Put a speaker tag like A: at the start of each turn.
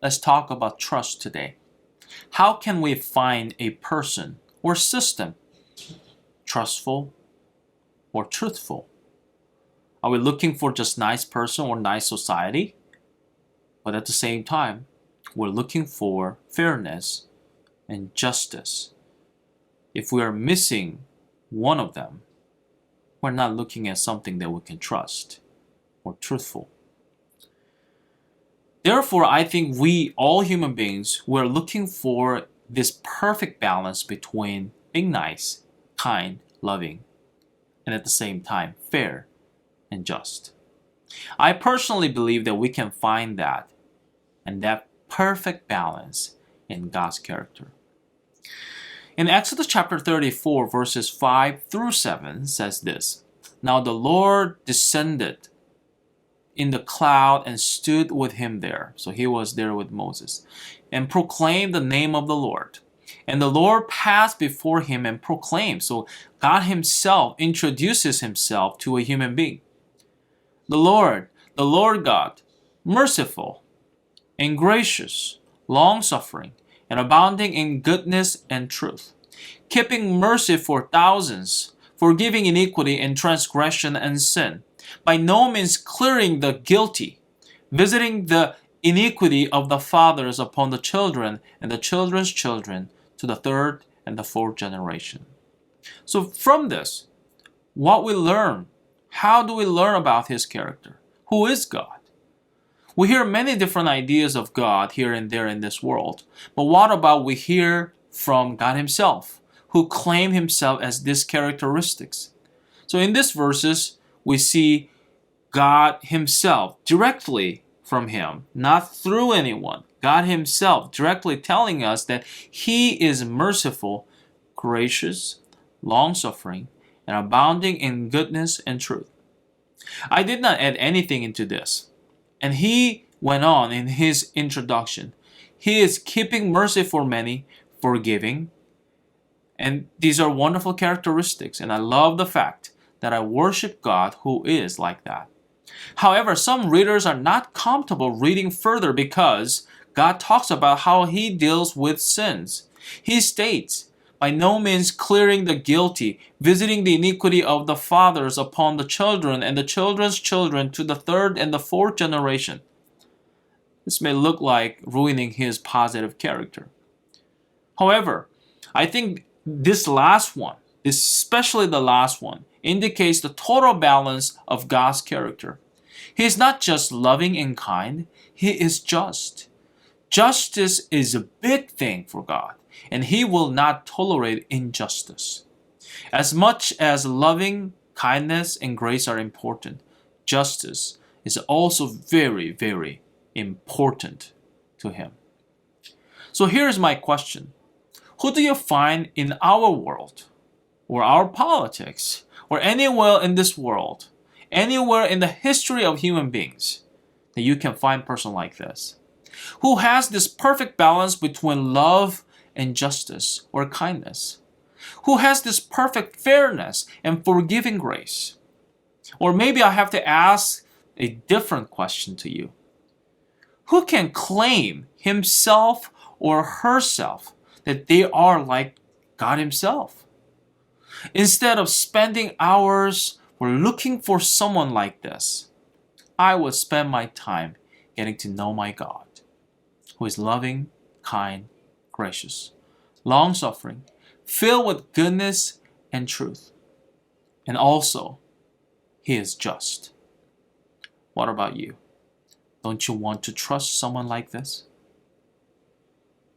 A: let's talk about trust today. How can we find a person or system trustful or truthful? Are we looking for just nice person or nice society? But at the same time, we're looking for fairness and justice. If we are missing one of them, we're not looking at something that we can trust or truthful. Therefore, I think we, all human beings, we're looking for this perfect balance between being nice, kind, loving, and at the same time fair and just. I personally believe that we can find that and that perfect balance in God's character. In Exodus chapter 34, verses 5 through 7 says this, "Now the Lord descended in the cloud and stood with him there." So he was there with Moses, "and proclaimed the name of the Lord. And the Lord passed before him and proclaimed." So God himself introduces himself to a human being. The Lord God, merciful and gracious, long-suffering, and abounding in goodness and truth, keeping mercy for thousands, forgiving iniquity and transgression and sin, by no means clearing the guilty, visiting the iniquity of the fathers upon the children and the children's children to the third and the fourth generation. So from this, what we learn, how do we learn about his character? Who is God? We hear many different ideas of God here and there in this world, but what about we hear from God himself, who claim himself as these characteristics? So in these verses, we see God himself directly from him, not through anyone. God himself directly telling us that he is merciful, gracious, long-suffering, and abounding in goodness and truth. I did not add anything into this. And he went on in his introduction. He is keeping mercy for many, forgiving. And these are wonderful characteristics. And I love the fact that I worship God who is like that. However, some readers are not comfortable reading further because God talks about how he deals with sins. He states, "By no means clearing the guilty, visiting the iniquity of the fathers upon the children and the children's children to the third and the fourth generation." This may look like ruining his positive character. However, I think this last one, especially the last one, indicates the total balance of God's character. He is not just loving and kind, he is just. Justice is a big thing for God, and he will not tolerate injustice. As much as loving, kindness, and grace are important, justice is also very, very important to him. So here's my question. Who do you find in our world, or our politics, or anywhere in this world, anywhere in the history of human beings, that you can find a person like this? Who has this perfect balance between love and justice or kindness? Who has this perfect fairness and forgiving grace? Or maybe I have to ask a different question to you. Who can claim himself or herself that they are like God himself? Instead of spending hours or looking for someone like this, I would spend my time getting to know my God, who is loving, kind, gracious, long-suffering, filled with goodness and truth. And also, he is just. What about you? Don't you want to trust someone like this?